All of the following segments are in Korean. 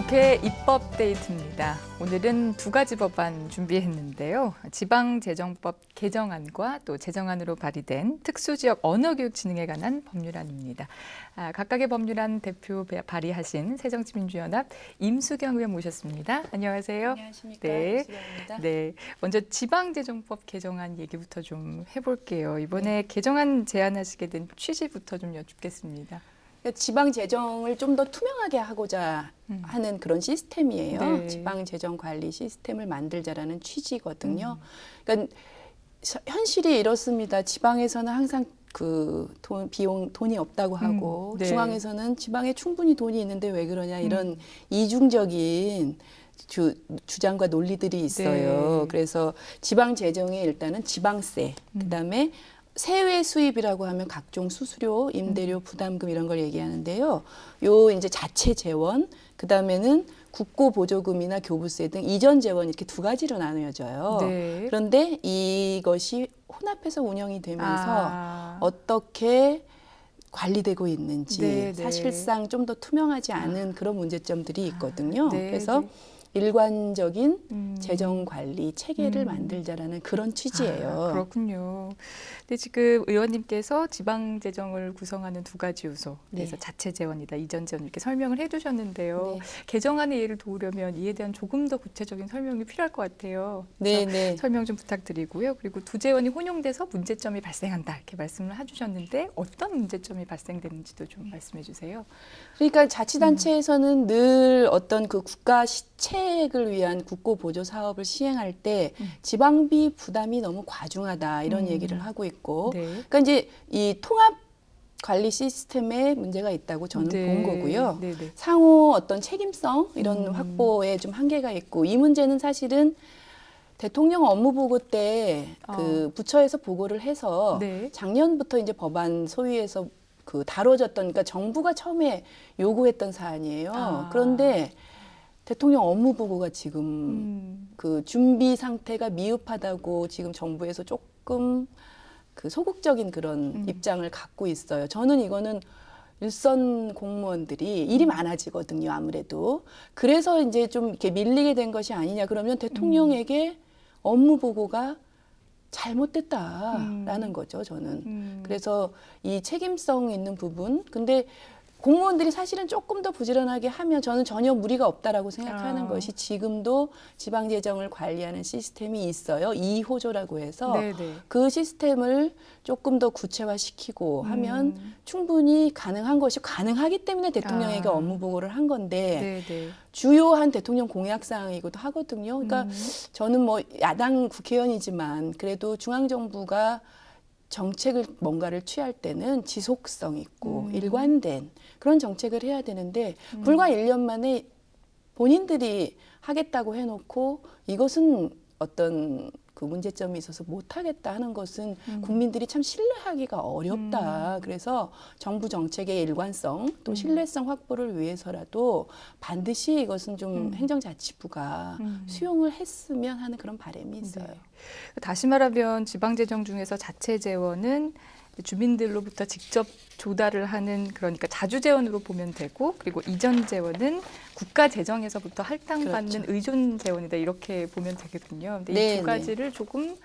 국회 입법 데이트입니다. 오늘은 두 가지 법안 준비했는데요. 지방재정법 개정안과 또 제정안으로 발의된 특수지역 언어교육진흥에 관한 법률안입니다. 각각의 법률안 대표 발의하신 새정치민주연합 임수경 의원 모셨습니다. 안녕하세요. 안녕하십니까. 네. 임수경입니다. 네. 먼저 지방재정법 개정안 얘기부터 좀 해볼게요. 이번에 개정안 제안하시게 된 취지부터 좀 여쭙겠습니다. 지방 재정을 좀 더 투명하게 하고자 하는 그런 시스템이에요. 네. 지방 재정 관리 시스템을 만들자라는 취지거든요. 그러니까 현실이 이렇습니다. 지방에서는 항상 돈이 없다고 하고 네. 중앙에서는 지방에 충분히 돈이 있는데 왜 그러냐 이런 이중적인 주장과 논리들이 있어요. 네. 그래서 지방 재정에 일단은 지방세, 그다음에 세외 수입이라고 하면 각종 수수료, 임대료, 부담금 이런 걸 얘기하는데요. 요 이제 자체 재원, 그다음에는 국고 보조금이나 교부세 등 이전 재원 이렇게 두 가지로 나누어져요. 네. 그런데 이것이 혼합해서 운영이 되면서 어떻게 관리되고 있는지 네, 네. 사실상 좀 더 투명하지 않은 그런 문제점들이 있거든요. 네, 그래서 네. 일관적인 재정 관리 체계를 만들자라는 그런 취지예요. 그렇군요. 근데 지금 의원님께서 지방 재정을 구성하는 두 가지 요소, 그래서 네. 자체 재원이다, 이전 재원 이렇게 설명을 해주셨는데요. 네. 개정안의 예를 도우려면 이에 대한 조금 더 구체적인 설명이 필요할 것 같아요. 네, 그래서 네. 설명 좀 부탁드리고요. 그리고 두 재원이 혼용돼서 문제점이 발생한다 이렇게 말씀을 해주셨는데 어떤 문제점이 발생되는지도 좀 말씀해 주세요. 그러니까 자치단체에서는 늘 어떤 그 국가 시책을 위한 국고 보조 사업을 시행할 때 지방비 부담이 너무 과중하다 이런 얘기를 하고 있고, 네. 그러니까 이제 이 통합 관리 시스템에 문제가 있다고 저는 네. 본 거고요. 네, 네. 상호 어떤 책임성 이런 확보에 좀 한계가 있고, 이 문제는 사실은 대통령 업무 보고 때 그 부처에서 보고를 해서 네. 작년부터 이제 법안 소위에서 다뤄졌던, 그러니까 정부가 처음에 요구했던 사안이에요. 그런데 대통령 업무 보고가 지금 그 준비 상태가 미흡하다고 지금 정부에서 조금 소극적인 그런 입장을 갖고 있어요. 저는 이거는 일선 공무원들이 일이 많아지거든요, 아무래도. 그래서 이제 좀 이렇게 밀리게 된 것이 아니냐. 그러면 대통령에게 업무 보고가 잘못됐다라는 거죠, 저는. 그래서 이 책임성 있는 부분, 근데 공무원들이 사실은 조금 더 부지런하게 하면 저는 전혀 무리가 없다라고 생각하는 것이, 지금도 지방재정을 관리하는 시스템이 있어요. 2호조라고 해서 네네. 그 시스템을 조금 더 구체화시키고 하면 충분히 가능한 것이, 가능하기 때문에 대통령에게 업무 보고를 한 건데 네네. 주요한 대통령 공약사항이기도 하거든요. 그러니까 저는 뭐 야당 국회의원이지만 그래도 중앙정부가 정책을 뭔가를 취할 때는 지속성 있고 일관된 그런 정책을 해야 되는데 불과 1년 만에 본인들이 하겠다고 해놓고 이것은 어떤 그 문제점이 있어서 못하겠다 하는 것은 국민들이 참 신뢰하기가 어렵다. 그래서 정부 정책의 일관성 또 신뢰성 확보를 위해서라도 반드시 이것은 좀 행정자치부가 수용을 했으면 하는 그런 바람이 있어요. 네. 다시 말하면 지방재정 중에서 자체 재원은 주민들로부터 직접 조달을 하는, 그러니까 자주재원으로 보면 되고, 그리고 이전 재원은 국가 재정에서부터 할당받는 그렇죠. 의존 재원이다 이렇게 보면 되거든요. 근데 이 네, 두 가지를 조금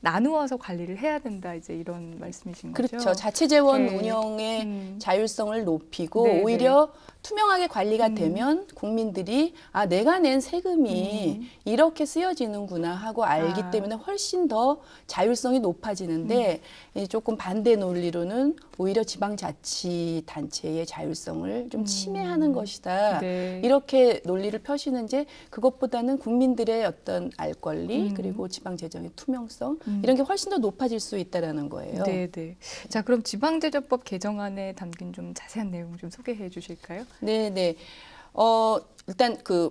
나누어서 관리를 해야 된다, 이제 이런 말씀이신 거죠? 그렇죠. 자체재원 네. 운영의 자율성을 높이고 네, 오히려 투명하게 관리가 되면 국민들이 내가 낸 세금이 이렇게 쓰여지는구나 하고 알기 때문에 훨씬 더 자율성이 높아지는데 조금 반대 논리로는 오히려 지방자치단체의 자율성을 좀 침해하는 것이다. 네. 이렇게 논리를 펴시는지, 그것보다는 국민들의 어떤 알 권리 그리고 지방재정의 투명성 이런 게 훨씬 더 높아질 수 있다라는 거예요. 네, 네. 자, 그럼 지방재정법 개정안에 담긴 좀 자세한 내용 좀 소개해 주실까요? 네, 네. 일단 그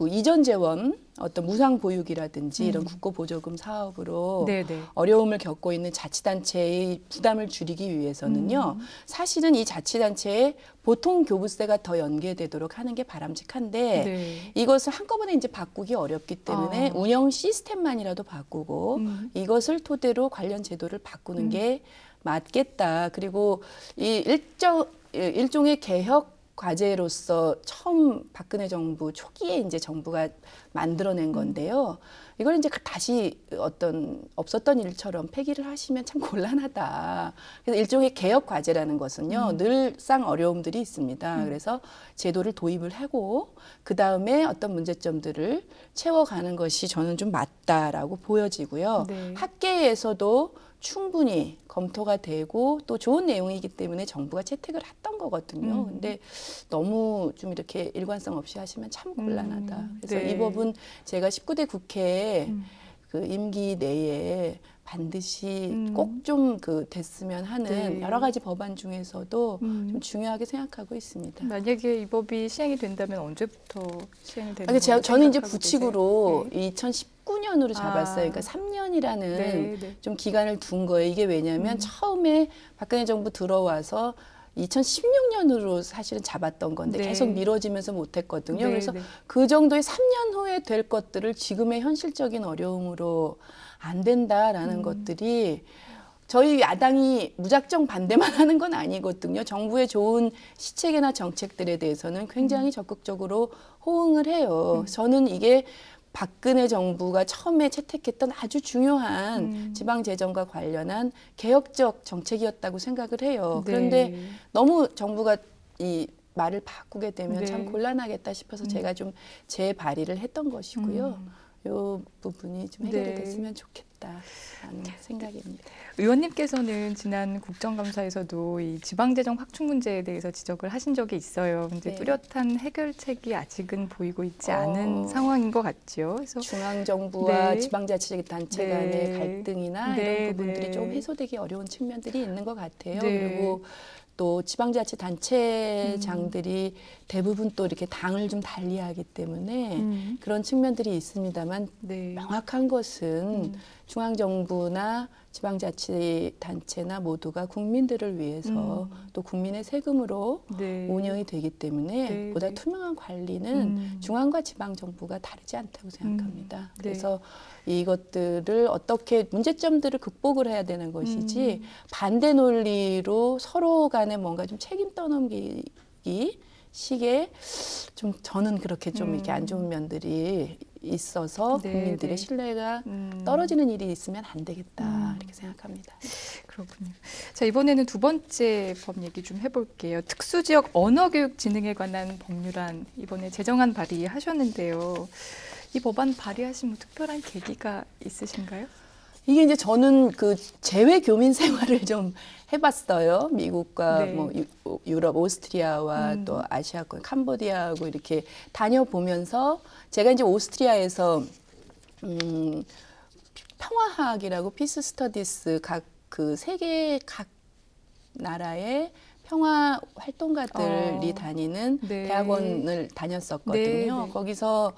이전 재원 어떤 무상 보육이라든지 이런 국고 보조금 사업으로 네네. 어려움을 겪고 있는 자치단체의 부담을 줄이기 위해서는요. 사실은 이 자치단체에 보통 교부세가 더 연계되도록 하는 게 바람직한데 네. 이것을 한꺼번에 이제 바꾸기 어렵기 때문에 운영 시스템만이라도 바꾸고 이것을 토대로 관련 제도를 바꾸는 게 맞겠다. 그리고 이 일종의 개혁 과제로서 처음 박근혜 정부 초기에 이제 정부가 만들어낸 건데요. 이걸 이제 다시 어떤 없었던 일처럼 폐기를 하시면 참 곤란하다. 그래서 일종의 개혁 과제라는 것은요, 늘상 어려움들이 있습니다. 그래서 제도를 도입을 하고 그 다음에 어떤 문제점들을 채워가는 것이 저는 좀 맞다라고 보여지고요. 네. 학계에서도 충분히 검토가 되고 또 좋은 내용이기 때문에 정부가 채택을 했던 거거든요. 근데 너무 좀 이렇게 일관성 없이 하시면 참 곤란하다. 그래서 네. 이 법은 제가 19대 국회에 그 임기 내에 반드시 꼭 좀 그 됐으면 하는 네. 여러 가지 법안 중에서도 좀 중요하게 생각하고 있습니다. 만약에 이 법이 시행이 된다면 언제부터 시행이 되는 아니, 걸로 저는 이제 생각하고 부칙으로 계세요? 2019년으로 잡았어요. 그러니까 3년이라는 네, 네. 좀 기간을 둔 거예요. 이게 왜냐하면 처음에 박근혜 정부 들어와서 2016년으로 사실은 잡았던 건데 네. 계속 미뤄지면서 못했거든요. 네, 그래서 네. 그 정도의 3년 후에 될 것들을 지금의 현실적인 어려움으로 안 된다라는 것들이 저희 야당이 무작정 반대만 하는 건 아니거든요. 정부의 좋은 시책이나 정책들에 대해서는 굉장히 적극적으로 호응을 해요. 저는 이게 박근혜 정부가 처음에 채택했던 아주 중요한 지방재정과 관련한 개혁적 정책이었다고 생각을 해요. 네. 그런데 너무 정부가 이 말을 바꾸게 되면 네. 참 곤란하겠다 싶어서 제가 좀 재발의를 했던 것이고요. 이 부분이 좀 해결이 네. 됐으면 좋겠다라는 생각입니다. 의원님께서는 지난 국정감사에서도 이 지방재정 확충 문제에 대해서 지적을 하신 적이 있어요. 근데 네. 뚜렷한 해결책이 아직은 보이고 있지 않은 상황인 것 같죠. 그래서 중앙정부와 네. 지방자치단체 네. 간의 갈등이나 네, 이런 부분들이 네. 좀 해소되기 어려운 측면들이 있는 것 같아요. 네. 그리고 또 지방자치단체장들이 대부분 또 이렇게 당을 좀 달리하기 때문에 그런 측면들이 있습니다만 네. 명확한 것은 중앙정부나 지방자치단체나 모두가 국민들을 위해서 또 국민의 세금으로 네. 운영이 되기 때문에 네, 보다 네. 투명한 관리는 중앙과 지방정부가 다르지 않다고 생각합니다. 네. 그래서 이것들을 어떻게 문제점들을 극복을 해야 되는 것이지 반대 논리로 서로 간에 뭔가 좀 책임 떠넘기기 식의 좀 저는 그렇게 좀 이렇게 안 좋은 면들이 있어서 네, 국민들의 네. 신뢰가 떨어지는 일이 있으면 안 되겠다 이렇게 생각합니다. 그렇군요. 자, 이번에는 두 번째 법 얘기 좀 해볼게요. 특수지역 언어교육 진흥에 관한 법률안 이번에 제정안 발의하셨는데요. 이 법안 발의하신 뭐 특별한 계기가 있으신가요? 이게 이제 저는 그 재외 교민 생활을 좀 해봤어요. 미국과 네. 뭐 유럽, 오스트리아와 또 아시아권, 캄보디아하고 이렇게 다녀보면서 제가 이제 오스트리아에서 평화학이라고 피스 스터디스 각 그 세계 각 나라의 평화 활동가들이 다니는 네. 대학원을 다녔었거든요. 네, 네. 거기서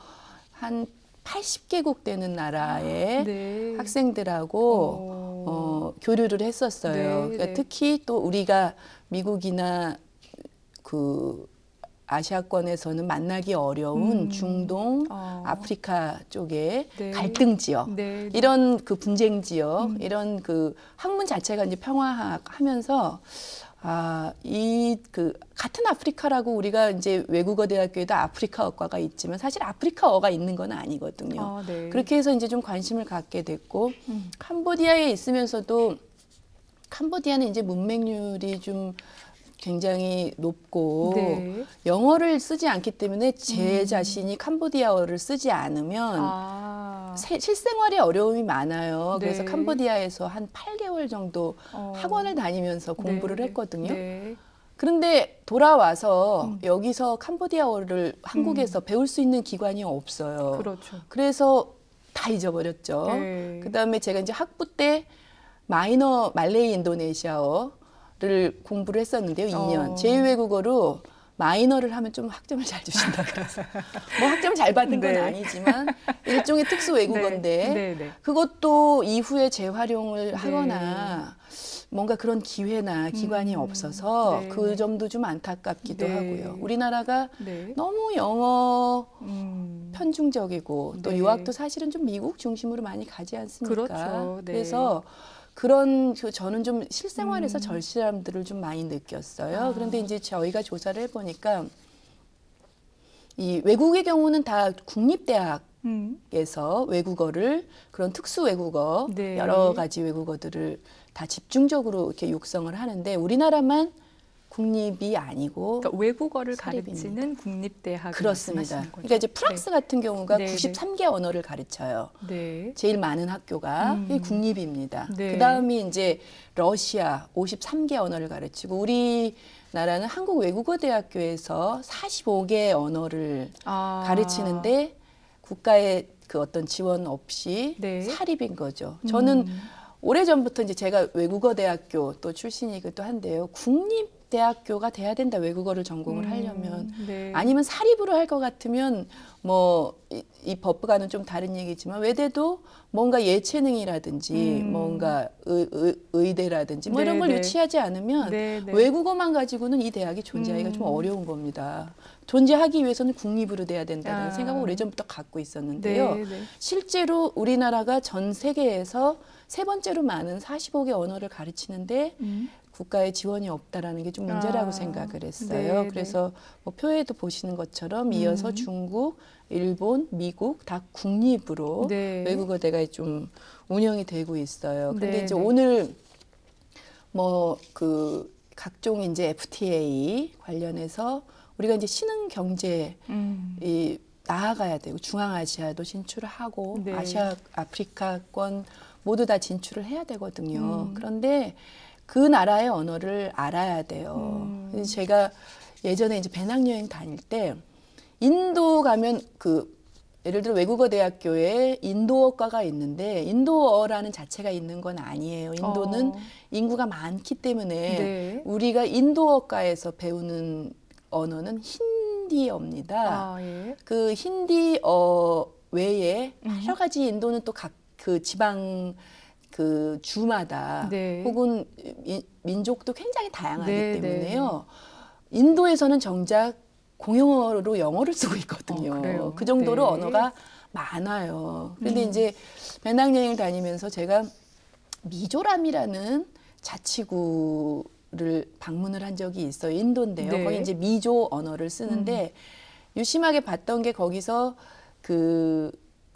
한 80개국 되는 나라의 네. 학생들하고 교류를 했었어요. 네, 그러니까 네. 특히 또 우리가 미국이나 그 아시아권에서는 만나기 어려운 중동, 아프리카 쪽의 네. 갈등 지역, 네, 네. 이런 그 분쟁 지역, 이런 그 학문 자체가 이제 평화학 하면서 이 그 같은 아프리카라고 우리가 이제 외국어 대학교에도 아프리카어과가 있지만 사실 아프리카어가 있는 건 아니거든요. 네. 그렇게 해서 이제 좀 관심을 갖게 됐고 캄보디아에 있으면서도 캄보디아는 이제 문맹률이 좀 굉장히 높고 네. 영어를 쓰지 않기 때문에 제 자신이 캄보디아어를 쓰지 않으면 실생활에 어려움이 많아요. 네. 그래서 캄보디아에서 한 8개월 정도 학원을 다니면서 공부를 네. 했거든요. 네. 그런데 돌아와서 여기서 캄보디아어를 한국에서 배울 수 있는 기관이 없어요. 그렇죠. 그래서 다 잊어버렸죠. 네. 그다음에 제가 이제 학부 때 마이너 말레이 인도네시아어를 공부를 했었는데요. 2년. 제2외국어로 마이너를 하면 좀 학점을 잘 주신다 그래서 뭐 학점 잘 받은 건 네. 아니지만 일종의 특수 외국어인데 네. 네. 그것도 이후에 재활용을 하거나 뭔가 그런 기회나 기관이 없어서 네. 그 점도 좀 안타깝기도 네. 하고요. 우리나라가 네. 너무 영어 편중적이고 또 네. 유학도 사실은 좀 미국 중심으로 많이 가지 않습니까? 그렇죠. 네. 그래서 저는 좀 실생활에서 절실함들을 좀 많이 느꼈어요. 그런데 이제 저희가 조사를 해보니까 이 외국의 경우는 다 국립대학에서 외국어를 그런 특수 외국어 네. 여러 가지 외국어들을 다 집중적으로 이렇게 육성을 하는데 우리나라만 국립이 아니고 그러니까 외국어를 사립입니다. 가르치는 국립대학 그렇습니다. 그러니까 이제 프랑스 같은 경우가 네, 93개 언어를 가르쳐요. 네. 제일 많은 학교가 이게 국립입니다. 네. 그 다음이 이제 러시아 53개 언어를 가르치고 우리나라는 한국외국어대학교에서 45개 언어를 가르치는데 국가의 그 어떤 지원 없이 네. 사립인 거죠. 저는 오래전부터 이제 제가 외국어대학교 또 출신이기도 한데요. 국립대학교가 돼야 된다. 외국어를 전공을 하려면. 네. 아니면 사립으로 할 것 같으면 뭐 이 법과는 좀 다른 얘기지만 외대도 뭔가 예체능이라든지 뭔가 의대라든지 뭐 이런 걸 네, 네. 유치하지 않으면 네, 네. 외국어만 가지고는 이 대학이 존재하기가 좀 어려운 겁니다. 존재하기 위해서는 국립으로 돼야 된다는 생각을 오래전부터 갖고 있었는데요. 네, 네. 실제로 우리나라가 전 세계에서 세 번째로 많은 45개 언어를 가르치는데 국가의 지원이 없다라는 게 좀 문제라고 생각을 했어요. 네, 그래서 뭐 표에도 보시는 것처럼 이어서 중국, 일본, 미국 다 국립으로 네. 외국어대가 좀 운영이 되고 있어요. 그런데 네, 이제 네. 오늘 뭐 그 각종 이제 FTA 관련해서 우리가 이제 신흥 경제 이 나아가야 되고 중앙아시아도 진출을 하고 네. 아시아, 아프리카권 모두 다 진출을 해야 되거든요. 그런데 그 나라의 언어를 알아야 돼요. 그래서 제가 예전에 이제 배낭여행 다닐 때 인도 가면 예를 들어 외국어 대학교에 인도어과가 있는데 인도어라는 자체가 있는 건 아니에요. 인도는 인구가 많기 때문에 네. 우리가 인도어과에서 배우는 언어는 힌디어입니다. 예. 그 힌디어 외에 여러 가지 인도는 또 각 그 지방 그 주마다 네. 혹은 민족도 굉장히 다양하기 네, 때문에요. 인도에서는 정작 공용어로 영어를 쓰고 있거든요. 그래요? 그 정도로 네. 언어가 많아요. 그런데 이제 배낭여행 다니면서 제가 미조람이라는 자치구를 방문을 한 적이 있어요. 인도인데요. 네. 거기 이제 미조 언어를 쓰는데 유심하게 봤던 게 거기서 그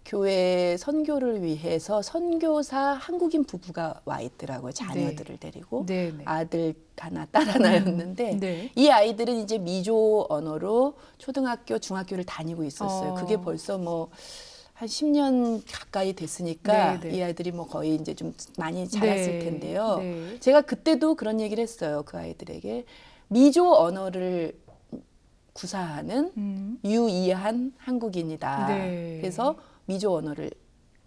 교회 선교를 위해서 선교사 한국인 부부가 와 있더라고요. 자녀들을 데리고 네, 네. 아들 하나, 딸 하나였는데 네. 이 아이들은 이제 미조 언어로 초등학교, 중학교를 다니고 있었어요. 그게 벌써 뭐 한 10년 가까이 됐으니까 네, 네. 이 아이들이 뭐 거의 이제 좀 많이 자랐을 네. 텐데요. 네. 제가 그때도 그런 얘기를 했어요. 그 아이들에게 미조 언어를 구사하는 유이한 한국인이다. 네. 그래서 미조 언어를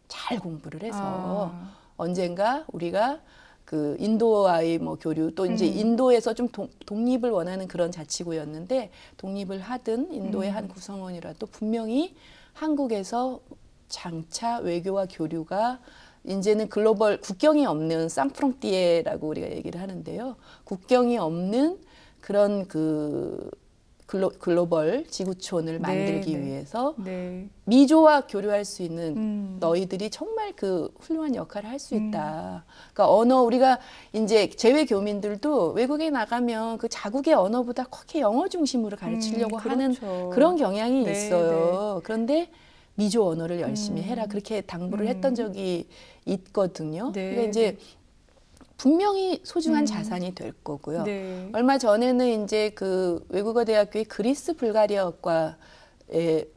잘 공부를 해서 언젠가 우리가 그 인도와의 뭐 교류 또 이제 인도에서 좀 독립을 원하는 그런 자치구였는데 독립을 하든 인도의 한 구성원이라도 분명히 한국에서 장차 외교와 교류가 이제는 글로벌 국경이 없는 쌍프롱띠에라고 우리가 얘기를 하는데요. 국경이 없는 그런 그 글로벌 지구촌을 만들기 네. 위해서 네. 미조와 교류할 수 있는 너희들이 정말 그 훌륭한 역할을 할 수 있다. 그러니까 언어 우리가 이제 재외 교민들도 외국에 나가면 그 자국의 언어보다 크게 영어 중심으로 가르치려고 하는 그렇죠. 그런 경향이 네, 있어요. 그런데 미조 언어를 열심히 해라 그렇게 당부를 했던 적이 있거든요. 네, 그러니까 이제 분명히 소중한 자산이 될 거고요. 네. 얼마 전에는 이제 그 외국어 대학교의 그리스 불가리아어과의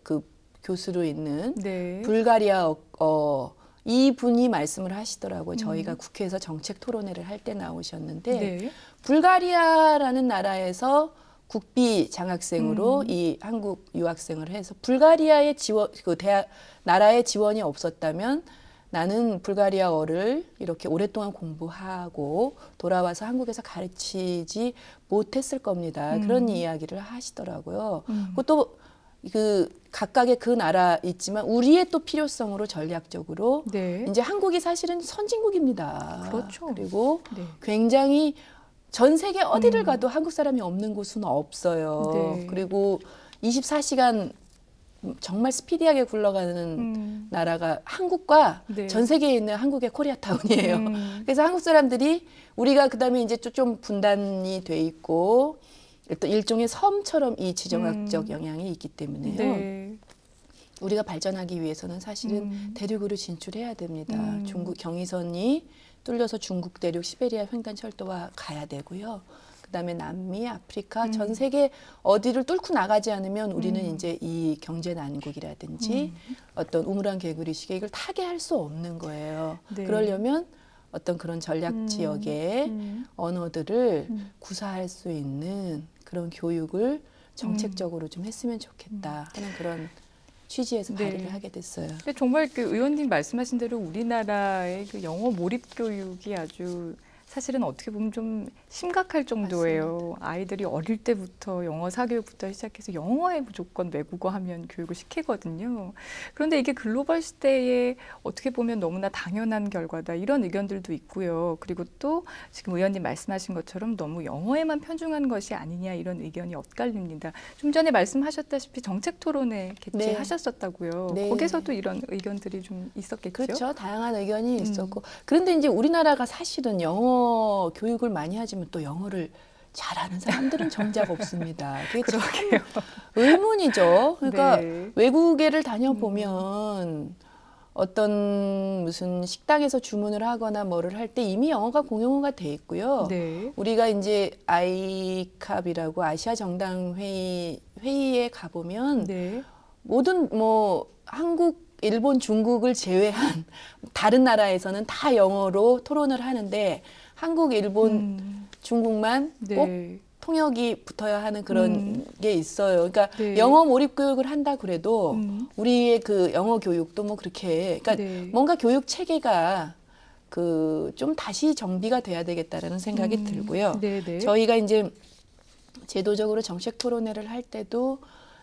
그 교수로 있는 네. 불가리아어 이 분이 말씀을 하시더라고요. 저희가 국회에서 정책 토론회를 할 때 나오셨는데 네. 불가리아라는 나라에서 국비 장학생으로 이 한국 유학생을 해서 불가리아의 지원 그 대학 나라의 지원이 없었다면 나는 불가리아어를 이렇게 오랫동안 공부하고 돌아와서 한국에서 가르치지 못했을 겁니다. 그런 이야기를 하시더라고요. 그것도 그 각각의 그 나라 있지만 우리의 또 필요성으로 전략적으로 네. 이제 한국이 사실은 선진국입니다. 그렇죠. 그리고 네. 굉장히 전 세계 어디를 가도 한국 사람이 없는 곳은 없어요. 네. 그리고 24시간 정말 스피디하게 굴러가는 나라가 한국과 네. 전 세계에 있는 한국의 코리아타운이에요. 음. 그래서 한국 사람들이 우리가 그다음에 이제 좀 분단이 돼 있고 일단 일종의 섬처럼 이 지정학적 영향이 있기 때문에요. 네. 우리가 발전하기 위해서는 사실은 대륙으로 진출해야 됩니다. 중국 경의선이 뚫려서 중국 대륙 시베리아 횡단 철도와 가야 되고요. 그다음에 남미, 아프리카, 전 세계 어디를 뚫고 나가지 않으면 우리는 이제 이 경제 난국이라든지 어떤 우물안 개구리 시계 이걸 타게 할 수 없는 거예요. 네. 그러려면 어떤 그런 전략 지역의 언어들을 구사할 수 있는 그런 교육을 정책적으로 좀 했으면 좋겠다 하는 그런 취지에서 네. 발의를 하게 됐어요. 근데 정말 그 의원님 말씀하신 대로 우리나라의 그 영어 몰입 교육이 아주 사실은 어떻게 보면 좀 심각할 정도예요. 아이들이 어릴 때부터 영어 사교육부터 시작해서 영어에 무조건 외국어 하면 교육을 시키거든요. 그런데 이게 글로벌 시대에 어떻게 보면 너무나 당연한 결과다 이런 의견들도 있고요. 그리고 또 지금 의원님 말씀하신 것처럼 너무 영어에만 편중한 것이 아니냐 이런 의견이 엇갈립니다. 좀 전에 말씀하셨다시피 정책 토론회 개최하셨었다고요. 네. 거기서도 이런 의견들이 좀 있었겠죠. 그렇죠. 다양한 의견이 있었고. 그런데 이제 우리나라가 사실은 영어 교육을 많이 하지만 또 영어를 잘하는 사람들은 정작 없습니다. 그게 참 그러게요. 의문이죠. 그러니까 네. 외국에를 다녀보면 어떤 무슨 식당에서 주문을 하거나 뭐를 할 때 이미 영어가 공용어가 돼 있고요. 네. 우리가 이제 아이캅이라고 아시아 정당 회의에 가보면 네. 모든 뭐 한국, 일본, 중국을 제외한 다른 나라에서는 다 영어로 토론을 하는데 한국, 일본, 중국만 꼭 네. 통역이 붙어야 하는 그런 게 있어요. 그러니까 네. 영어 몰입 교육을 한다 그래도 우리의 그 영어 교육도 뭐 그렇게 그러니까 네. 뭔가 교육 체계가 그 좀 다시 정비가 돼야 되겠다라는 생각이 들고요. 네네. 저희가 이제 제도적으로 정책 토론회를 할 때도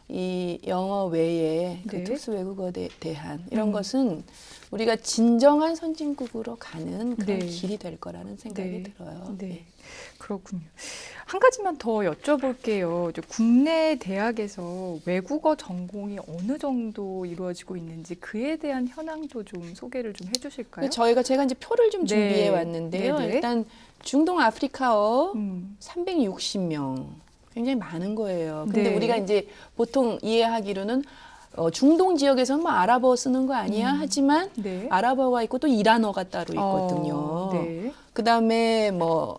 이 영어 외에 그 네. 특수 외국어에 대한 이런 것은 우리가 진정한 선진국으로 가는 그런 네. 길이 될 거라는 생각이 네. 들어요. 네. 그렇군요. 한 가지만 더 여쭤볼게요. 이제 국내 대학에서 외국어 전공이 어느 정도 이루어지고 있는지 그에 대한 현황도 좀 소개를 좀 해주실까요? 제가 이제 표를 좀 네. 준비해 왔는데요. 네네. 일단 중동 아프리카어 음. 360명 굉장히 많은 거예요. 근데 네. 우리가 이제 보통 이해하기로는 중동 지역에서는 뭐 아랍어 쓰는 거 아니야? 하지만 네. 아랍어가 있고 또 이란어가 따로 있거든요. 네. 그다음에 뭐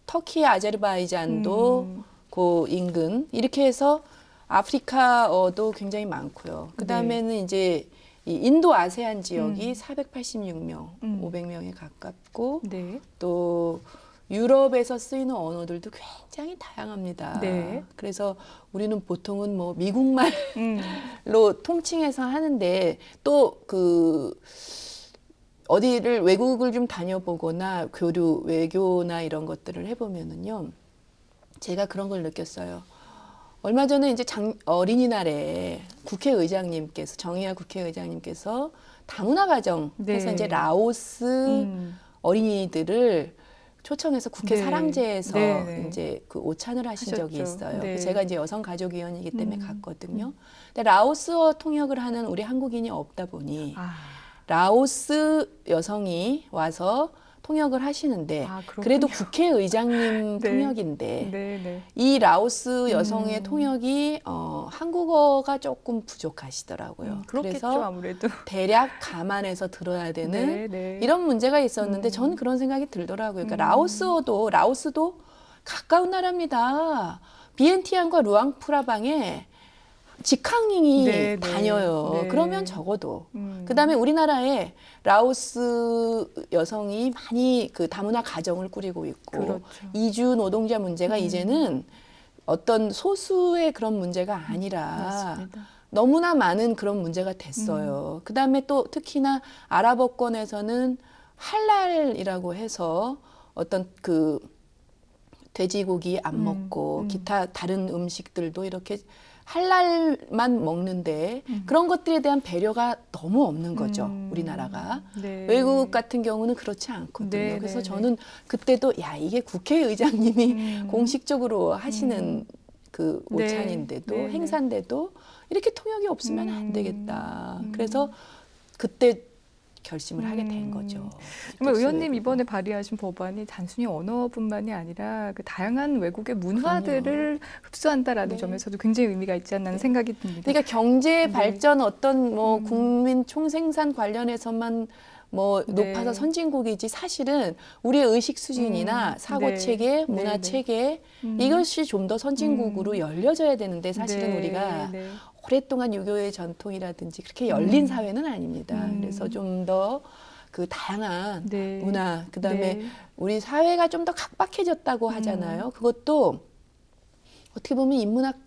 터키, 아제르바이잔도 그 인근 이렇게 해서 아프리카어도 굉장히 많고요. 그다음에는 이제 이 인도 아세안 지역이 486명, 500명에 가깝고 네. 또 유럽에서 쓰이는 언어들도 굉장히 다양합니다. 네. 그래서 우리는 보통은 뭐 미국말로 통칭해서 하는데 또 그 어디를 외국을 좀 다녀보거나 교류, 외교나 이런 것들을 해보면은요, 제가 그런 걸 느꼈어요. 얼마 전에 이제 어린이날에 국회의장님께서 정의화 국회의장님께서 다문화 가정 해서 네. 이제 라오스 어린이들을 초청해서 국회 네. 사랑제에서 네. 이제 그 오찬을 하신 적이 하셨죠. 있어요. 네. 제가 이제 여성가족위원이기 때문에 갔거든요. 근데 라오스어 통역을 하는 우리 한국인이 없다 보니 라오스 여성이 와서 통역을 하시는데 그래도 국회의장님 네. 통역인데 네. 네. 이 라오스 여성의 통역이 한국어가 조금 부족하시더라고요. 그렇겠죠, 그래서 아무래도. 대략 감안해서 들어야 되는 네, 네. 이런 문제가 있었는데 저는 그런 생각이 들더라고요. 그러니까 라오스도 가까운 나라입니다. 비엔티안과 루앙프라방에 직항이 네, 네. 다녀요. 네. 그러면 적어도. 그다음에 우리나라에 라오스 여성이 많이 그 다문화 가정을 꾸리고 있고 그렇죠. 이주 노동자 문제가 이제는 어떤 소수의 그런 문제가 아니라 맞습니다. 너무나 많은 그런 문제가 됐어요. 그다음에 또 특히나 아랍어권에서는 할랄이라고 해서 어떤 그 돼지고기 안 먹고 기타 다른 음식들도 이렇게 할랄만 먹는데 그런 것들에 대한 배려가 너무 없는 거죠. 우리나라가. 네. 외국 같은 경우는 그렇지 않거든요. 네, 그래서 네, 저는 그때도 야 이게 국회의장님이 공식적으로 하시는 그 네. 오찬인데도 네. 행사인데도 이렇게 통역이 없으면 안 되겠다. 음. 그래서 그때 결심을 하게 된 거죠. 정말 의원님 특수외국어. 이번에 발의하신 법안이 단순히 언어뿐만이 아니라 그 다양한 외국의 문화들을 흡수한다라는 네. 점에서도 굉장히 의미가 있지 않나 하는 생각이 듭니다. 그러니까 경제 네. 발전 어떤 뭐 국민 총생산 관련해서만 뭐 네. 높아서 선진국이지 사실은 우리의 의식 수준이나 사고 네. 체계, 문화 네, 네. 체계 이것이 좀 더 선진국으로 열려져야 되는데 사실은 네, 우리가 네. 오랫동안 유교의 전통이라든지 그렇게 열린 사회는 아닙니다. 그래서 좀 더 그 다양한 네. 문화, 그다음에 네. 우리 사회가 좀 더 각박해졌다고 하잖아요. 그것도 어떻게 보면 인문학의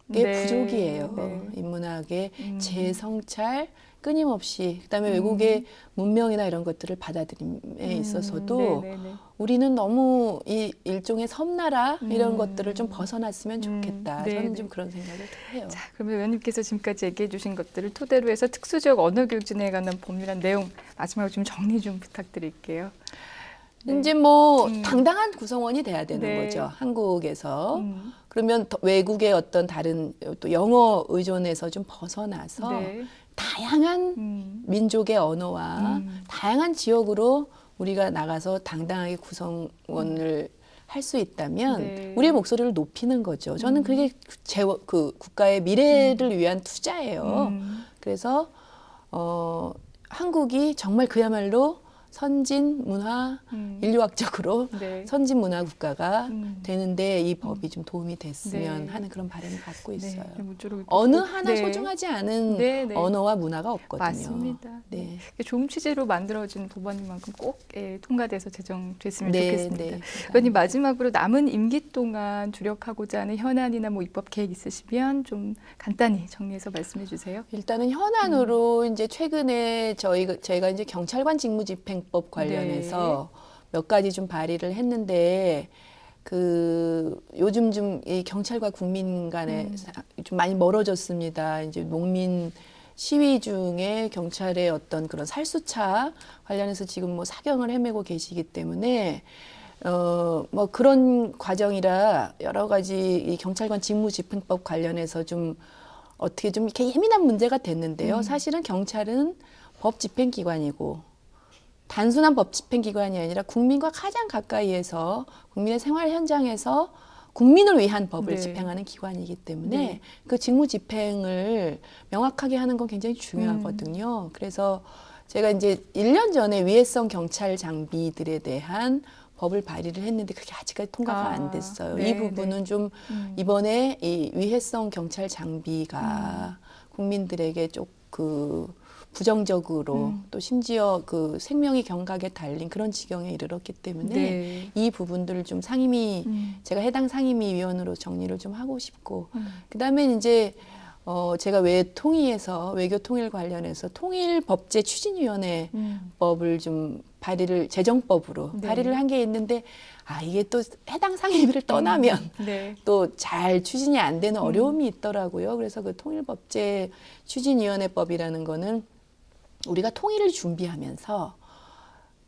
네. 부족이에요. 네. 인문학의 재성찰 끊임없이, 그다음에 외국의 문명이나 이런 것들을 받아들임에 있어서도 네, 네, 네. 우리는 너무 이 일종의 섬나라 이런 것들을 좀 벗어났으면 좋겠다. 네, 저는 네. 좀 그런 생각을 해요. 자, 그러면 의원님께서 지금까지 얘기해 주신 것들을 토대로 해서 특수지역 언어교육 진행에 관한 법률안 내용 마지막으로 좀 정리 좀 부탁드릴게요. 이제 뭐 당당한 구성원이 돼야 되는 네. 거죠. 한국에서. 그러면 외국의 어떤 다른 또 영어 의존에서 좀 벗어나서 네. 다양한 민족의 언어와 다양한 지역으로 우리가 나가서 당당하게 구성원을 할 수 있다면 네. 우리의 목소리를 높이는 거죠. 저는 그게 그 국가의 미래를 위한 투자예요. 그래서 한국이 정말 그야말로 선진 문화 인류학적으로 네. 선진 문화 국가가 되는데 이 법이 좀 도움이 됐으면 네. 하는 그런 바람을 갖고 있어요. 네. 모쪼록 어느 꼭- 하나 네. 소중하지 않은 네, 네. 언어와 문화가 없거든요. 맞습니다. 네. 좋은 취지로 만들어진 법안인 만큼 꼭 통과돼서 제정됐으면 네, 좋겠습니다. 네. 의원님 마지막으로 남은 임기 동안 주력하고자 하는 현안이나 뭐 입법 계획 있으시면 좀 간단히 정리해서 말씀해 주세요. 일단은 현안으로 이제 최근에 저희가 이제 경찰관 직무집행법 관련해서 몇 가지 좀 발의를 했는데 그 요즘 좀 이 경찰과 국민 간에 좀 많이 멀어졌습니다. 이제 농민 시위 중에 경찰의 어떤 그런 살수차 관련해서 지금 뭐 사경을 헤매고 계시기 때문에 뭐 그런 과정이라 여러 가지 이 경찰관 직무집행법 관련해서 좀 어떻게 좀 이렇게 예민한 문제가 됐는데요. 사실은 경찰은 법 집행기관이고 단순한 법 집행기관이 아니라 국민과 가장 가까이에서 국민의 생활 현장에서 국민을 위한 법을 네. 집행하는 기관이기 때문에 네. 그 직무 집행을 명확하게 하는 건 굉장히 중요하거든요. 그래서 제가 이제 1년 전에 위해성 경찰 장비들에 대한 법을 발의를 했는데 그게 아직까지 통과가 안 됐어요. 네, 이 부분은 좀 이번에 이 위해성 경찰 장비가 국민들에게 좀 그 부정적으로 또 심지어 그 생명이 경각에 달린 그런 지경에 이르렀기 때문에 네. 이 부분들을 좀 상임위 제가 해당 상임위 위원으로 정리를 좀 하고 싶고 그다음에 이제 제가 외통위에서 외교 통일 관련해서 통일법제 추진위원회 법을 좀 발의를 제정법으로 네. 발의를 한 게 있는데 이게 또 해당 상임위를 떠나면 네. 또 잘 추진이 안 되는 어려움이 있더라고요. 그래서 그 통일법제 추진위원회법이라는 거는 우리가 통일을 준비하면서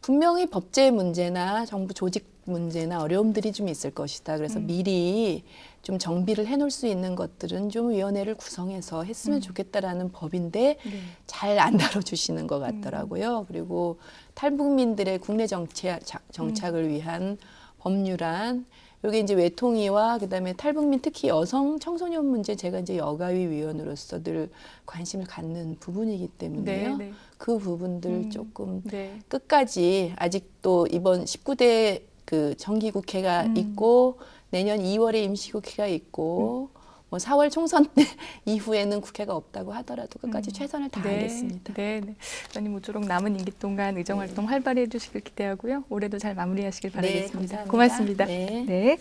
분명히 법제 문제나 정부 조직 문제나 어려움들이 좀 있을 것이다. 그래서 미리 좀 정비를 해놓을 수 있는 것들은 좀 위원회를 구성해서 했으면 좋겠다라는 법인데 네. 잘 안 다뤄주시는 것 같더라고요. 그리고 탈북민들의 국내 정착을 위한 법률안, 여기 이제 외통위와 그다음에 탈북민 특히 여성 청소년 문제 제가 이제 여가위 위원으로서 늘 관심을 갖는 부분이기 때문에요. 네, 네. 그 부분들 조금 네. 끝까지 아직도 이번 19대 그 정기국회가 있고 내년 2월에 임시국회가 있고 뭐 4월 총선 때 이후에는 국회가 없다고 하더라도 끝까지 최선을 다하겠습니다. 네, 네. 의원님 모쪼록 남은 임기 동안 의정 활동 활발히 해주시길 기대하고요. 올해도 잘 마무리하시길 바라겠습니다. 감사합니다. 고맙습니다. 네. 네.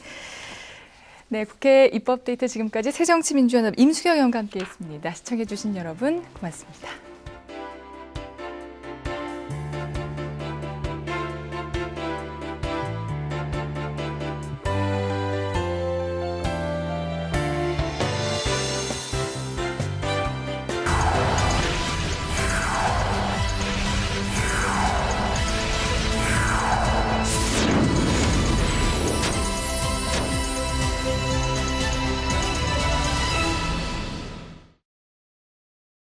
네, 국회 입법데이트 지금까지 새정치민주연합 임수경 의원과 함께했습니다. 시청해주신 여러분 고맙습니다.